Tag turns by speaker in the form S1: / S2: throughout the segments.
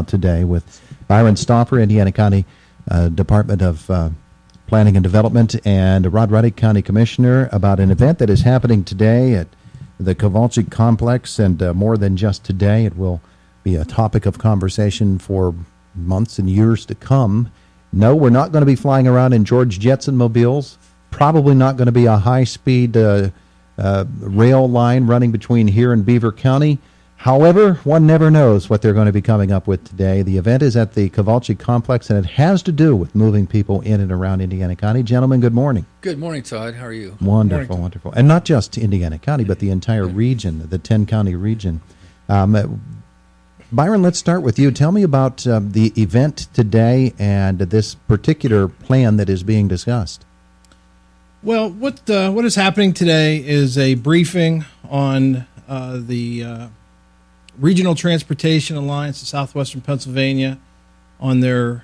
S1: about today with Byron Stauffer, Indiana County Department of Planning and Development, and Ruddock County Commissioner, about an event that is happening today at the Kovalchick Complex, and more than just today. It will be a topic of conversation for months and years to come. No, we're not going to be flying around in George Jetson mobiles. Probably not going to be a high-speed rail line running between here and Beaver County. However, one never knows what they're going to be coming up with today. The event is at the Kovalchick Complex, and it has to do with moving people in and around Indiana County. Gentlemen, good morning.
S2: Good morning, Todd. How are you?
S1: Wonderful, wonderful. And not just Indiana County, but the entire region, the 10-county region. Byron, let's start with you. Tell me about the event today and this particular plan that is being discussed.
S3: Well, what is happening today is a briefing on the Regional Transportation Alliance of Southwestern Pennsylvania on their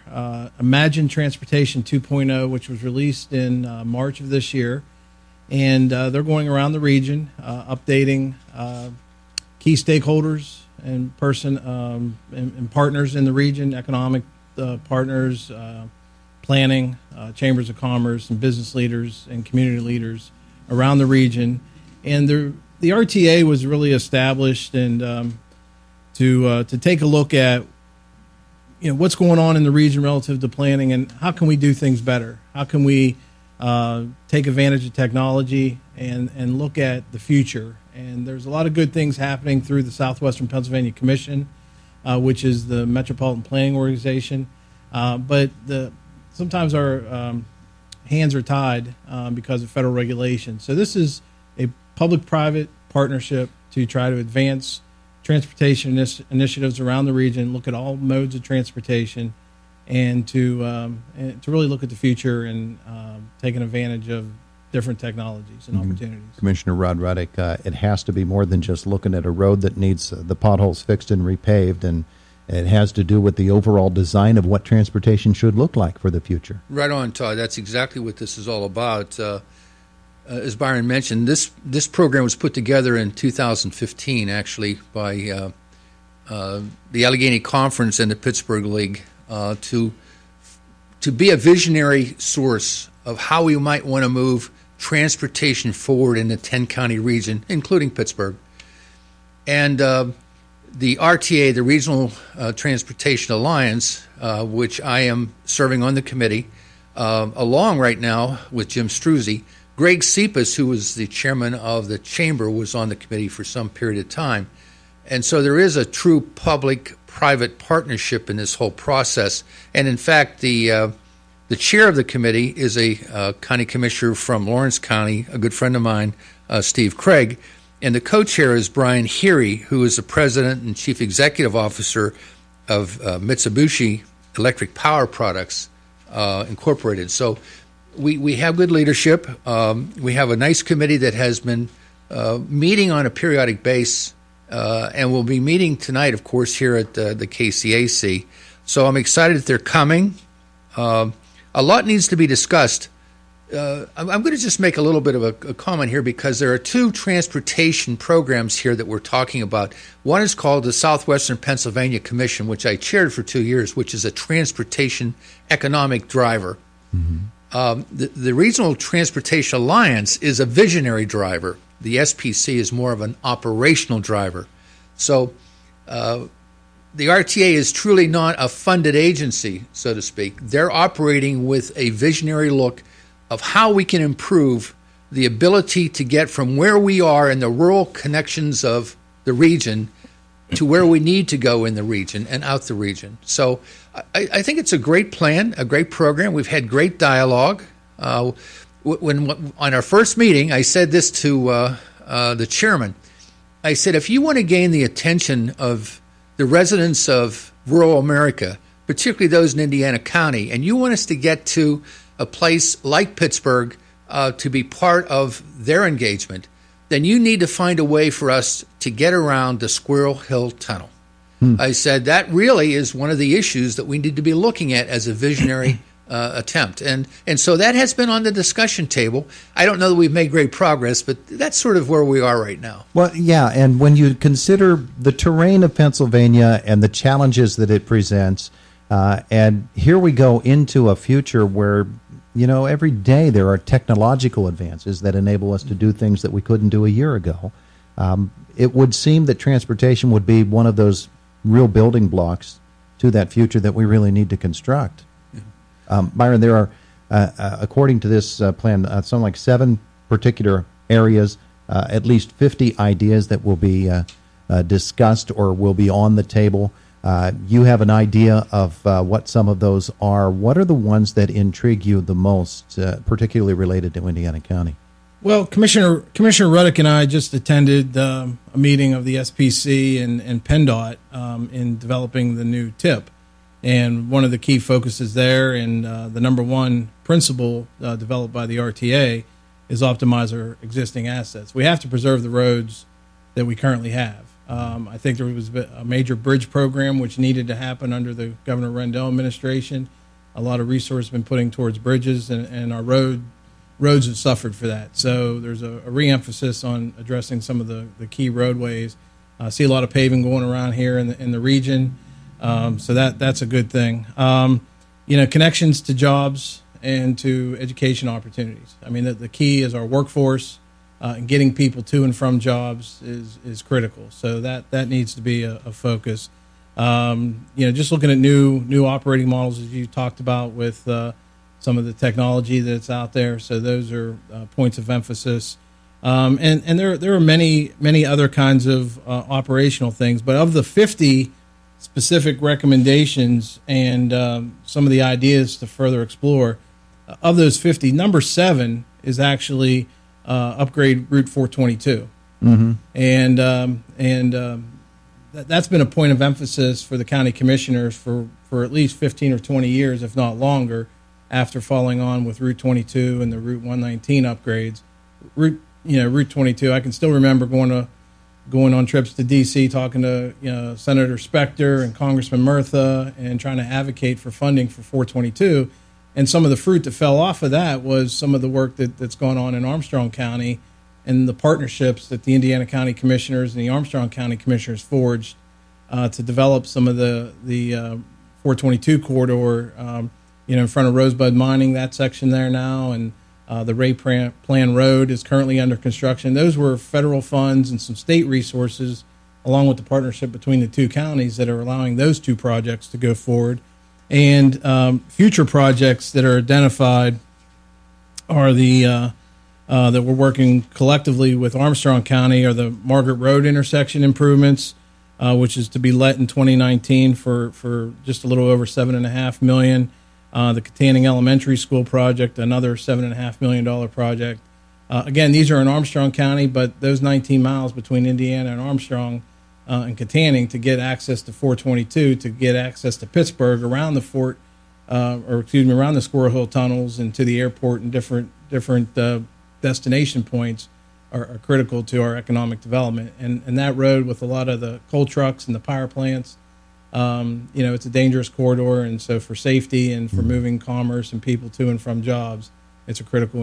S3: Imagine Transportation 2.0, which was released in March of this year. And they're going around the region, updating key stakeholders and and partners in the region, economic partners, planning, chambers of commerce, and business leaders and community leaders around the region. And the RTA was really established and to take a look at what's going on in the region relative to planning and how can we do things better. How can we take advantage of technology and look at the future. And there's a lot of good things happening through the Southwestern Pennsylvania Commission, which is the metropolitan planning organization. But sometimes our hands are tied because of federal regulation. So this is a public-private partnership to try to advance transportation initiatives around the region, look at all modes of transportation, and to really look at the future and taking advantage of different technologies and opportunities.
S1: Commissioner Ruddock, it has to be more than just looking at a road that needs the potholes fixed and repaved, and it has to do with the overall design of what transportation should look like for the future.
S2: Right on, Todd. That's exactly what this is all about. As Byron mentioned, this program was put together in 2015, actually, by the Allegheny Conference and the Pittsburgh League to be a visionary source of how we might want to move transportation forward in the 10-county region, including Pittsburgh. And the RTA, the Regional Transportation Alliance, which I am serving on the committee, along right now with Jim Struzzi. Greg Cepas, who was the chairman of the chamber, was on the committee for some period of time. And so there is a true public-private partnership in this whole process. And in fact, the chair of the committee is a county commissioner from Lawrence County, a good friend of mine, Steve Craig. And the co-chair is Brian Heery, who is the president and chief executive officer of Mitsubishi Electric Power Products Incorporated. So we have good leadership. We have a nice committee that has been meeting on a periodic basis, and we'll be meeting tonight, of course, here at the KCAC. So I'm excited that they're coming. A lot needs to be discussed. I'm going to just make a little bit of a comment here because there are two transportation programs here that we're talking about. One is called the Southwestern Pennsylvania Commission, which I chaired for 2 years, which is a transportation economic driver. Mm-hmm. The Regional Transportation Alliance is a visionary driver. The SPC is more of an operational driver. So the RTA is truly not a funded agency, so to speak. They're operating with a visionary look of how we can improve the ability to get from where we are in the rural connections of the region to where we need to go in the region and out the region. So I think it's a great plan, a great program. We've had great dialogue. When on our first meeting, I said this to the chairman. I said, if you want to gain the attention of the residents of rural America, particularly those in Indiana County, and you want us to get to a place like Pittsburgh to be part of their engagement, then you need to find a way for us to get around the Squirrel Hill Tunnel. I said that really is one of the issues that we need to be looking at as a visionary attempt. And so that has been on the discussion table. I don't know that we've made great progress, but that's sort of where we are right now.
S1: Well, yeah, and when you consider the terrain of Pennsylvania and the challenges that it presents, and here we go into a future where, every day there are technological advances that enable us to do things that we couldn't do a year ago. It would seem that transportation would be one of those real building blocks to that future that we really need to construct. Byron, there are, according to this plan, something like 7 particular areas, at least 50 ideas that will be discussed or will be on the table. You have an idea of what some of those are. What are the ones that intrigue you the most, particularly related to Indiana County?
S3: Well, Commissioner Ruddock and I just attended a meeting of the SPC and PennDOT in developing the new TIP. And one of the key focuses there, and the number one principle developed by the RTA, is optimize our existing assets. We have to preserve the roads that we currently have. I think there was a major bridge program which needed to happen under the Governor Rendell administration. A lot of resources been putting towards bridges, and our roads have suffered for that. So there's a re-emphasis on addressing some of the key roadways. I see a lot of paving going around here in the region. So that's a good thing. Connections to jobs and to education opportunities. I mean, the key is our workforce, and getting people to and from jobs is critical. So that needs to be a focus. Just looking at new operating models, as you talked about with some of the technology that's out there. So those are points of emphasis. And there are many other kinds of operational things. But of the 50 specific recommendations and some of the ideas to further explore, of those 50, number 7 is actually upgrade Route 422. Mm-hmm. And that's been a point of emphasis for the county commissioners for at least 15 or 20 years, if not longer, after following on with Route 22 and the Route 119 upgrades. Route 22, I can still remember going on trips to D.C., talking to Senator Specter and Congressman Murtha, and trying to advocate for funding for 422. And some of the fruit that fell off of that was some of the work that's gone on in Armstrong County and the partnerships that the Indiana County Commissioners and the Armstrong County Commissioners forged to develop some of the 422 corridor, in front of Rosebud Mining, that section there now, and the Ray Plan Road is currently under construction. Those were federal funds and some state resources, along with the partnership between the two counties, that are allowing those two projects to go forward. And future projects that are identified are the that we're working collectively with Armstrong County are the Margaret Road intersection improvements, which is to be let in 2019 for just a little over $7.5 million. The Katanning Elementary School project, another $7.5 million project. Again, these are in Armstrong County, but those 19 miles between Indiana and Armstrong and Katanning to get access to 422, to get access to Pittsburgh around the around the Squirrel Hill tunnels and to the airport and different destination points are critical to our economic development. And that road, with a lot of the coal trucks and the power plants, it's a dangerous corridor, and so for safety and for moving commerce and people to and from jobs, it's a critical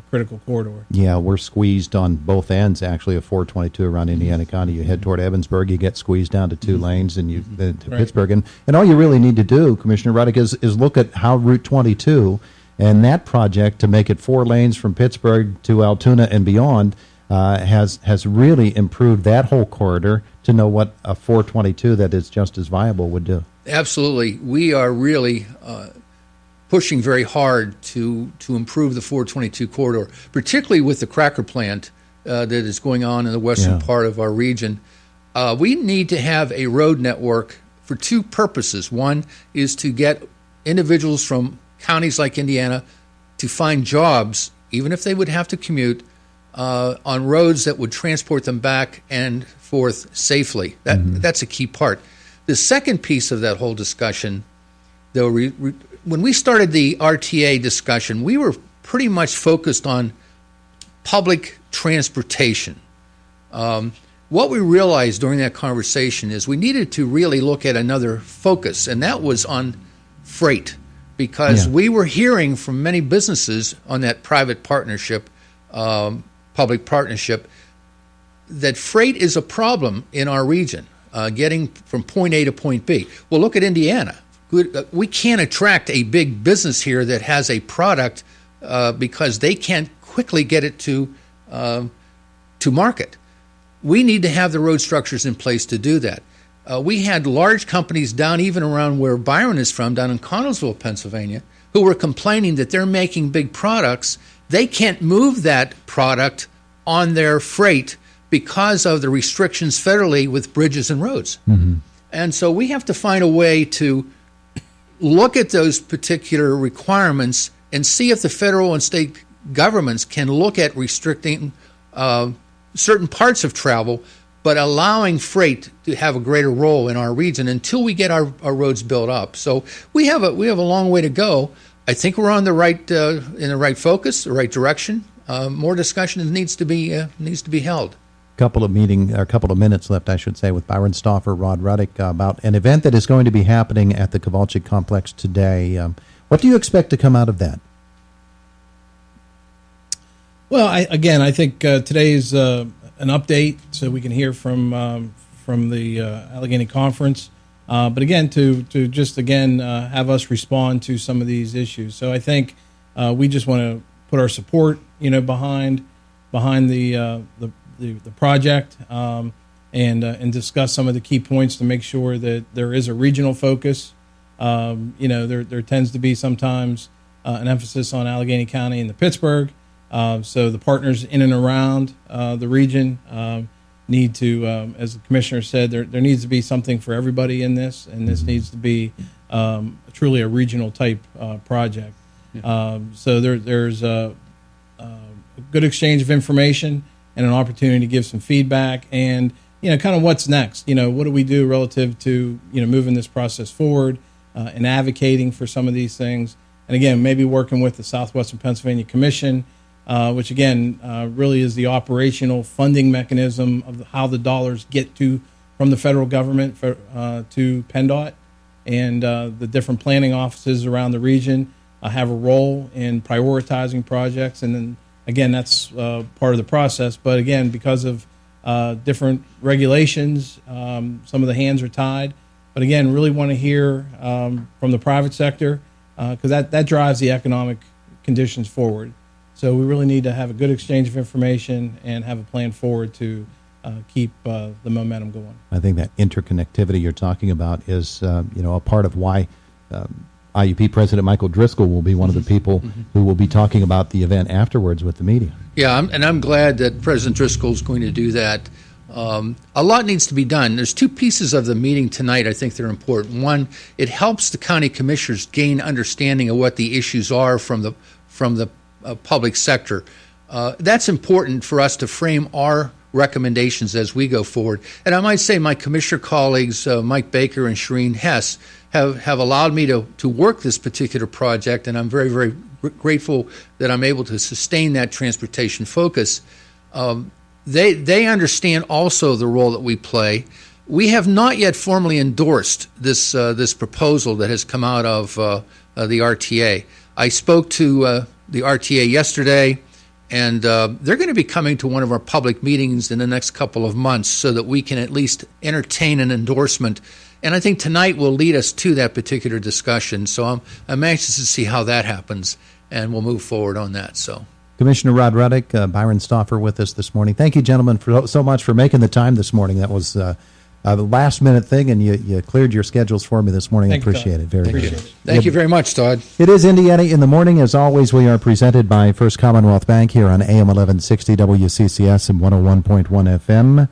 S3: critical corridor. Yeah,
S1: we're squeezed on both ends, actually, of 422 around Indiana County. You head toward Evansburg, you get squeezed down to 2 lanes, and you to right. Pittsburgh. And all you really need to do, Commissioner Ruddock, is look at how Route 22 and that project to make it 4 lanes from Pittsburgh to Altoona and beyond has really improved that whole corridor, to know what a 422 that is just as viable would do.
S2: Absolutely. We are really pushing very hard to improve the 422 corridor, particularly with the cracker plant that is going on in the western part of our region. We need to have a road network for 2 purposes. One is to get individuals from counties like Indiana to find jobs, even if they would have to commute, on roads that would transport them back and forth safely. That's a key part. The second piece of that whole discussion, though, when we started the RTA discussion, we were pretty much focused on public transportation. What we realized during that conversation is we needed to really look at another focus, and that was on freight. because
S1: Yeah.
S2: we were hearing from many businesses on that private partnership, public partnership, that freight is a problem in our region, getting from point A to point B. Well, look at Indiana. We can't attract a big business here that has a product because they can't quickly get it to market. We need to have the road structures in place to do that. We had large companies down even around where Byron is from, down in Connellsville, Pennsylvania, who were complaining that they're making big products. They can't move that product on their freight because of the restrictions federally with bridges and roads. Mm-hmm. And so we have to find a way to look at those particular requirements and see if the federal and state governments can look at restricting certain parts of travel, but allowing freight to have a greater role in our region until we get our roads built up. So we have a long way to go. I think we're on the right in the right focus, the right direction. More discussion needs to be held.
S1: Couple of minutes left, I should say, with Byron Stauffer, Rod Ruddock, about an event that is going to be happening at the Kovalchick Complex today. What do you expect to come out of that?
S3: Well, I think today is an update, so we can hear from the Allegheny Conference. But again, to just have us respond to some of these issues. So I think we just want to put our support, behind the project, and discuss some of the key points to make sure that there is a regional focus. There tends to be sometimes an emphasis on Allegheny County and the Pittsburgh. So the partners in and around the region need to, as the commissioner said, there needs to be something for everybody in this, and this needs to be truly a regional type project. So there's a good exchange of information and an opportunity to give some feedback and, kind of what's next. What do we do relative to, moving this process forward and advocating for some of these things. And again, maybe working with the Southwestern Pennsylvania Commission, which again really is the operational funding mechanism of how the dollars get from the federal government to PennDOT, and the different planning offices around the region have a role in prioritizing projects. And then again, that's part of the process. But again, because of different regulations, some of the hands are tied. But again, really want to hear from the private sector because that drives the economic conditions forward. So we really need to have a good exchange of information and have a plan forward to keep the momentum going.
S1: I think that interconnectivity you're talking about is, a part of why IUP President Michael Driscoll will be one of the people who will be talking about the event afterwards with the media.
S2: Yeah, I'm glad that President Driscoll is going to do that. A lot needs to be done. There's two pieces of the meeting tonight I think that are important. One, it helps the county commissioners gain understanding of what the issues are from the public sector. That's important for us to frame our recommendations as we go forward. And I might say my commissioner colleagues, Mike Baker and Shireen Hess, have allowed me to work this particular project, and I'm very, very grateful that I'm able to sustain that transportation focus. They understand also the role that we play. We have not yet formally endorsed this proposal that has come out of the RTA. I spoke to the RTA yesterday, and they're going to be coming to one of our public meetings in the next couple of months so that we can at least entertain an endorsement. And I think tonight will lead us to that particular discussion. So I'm anxious to see how that happens, and we'll move forward on that. So,
S1: Commissioner Rod Ruddock, Byron Stauffer with us this morning. Thank you, gentlemen, so much for making the time this morning. That was the last-minute thing, and you cleared your schedules for me this morning. I appreciate it very much.
S2: Thank you very much, Todd.
S1: It is Indiana in the Morning. As always, we are presented by First Commonwealth Bank here on AM 1160 WCCS and 101.1 FM.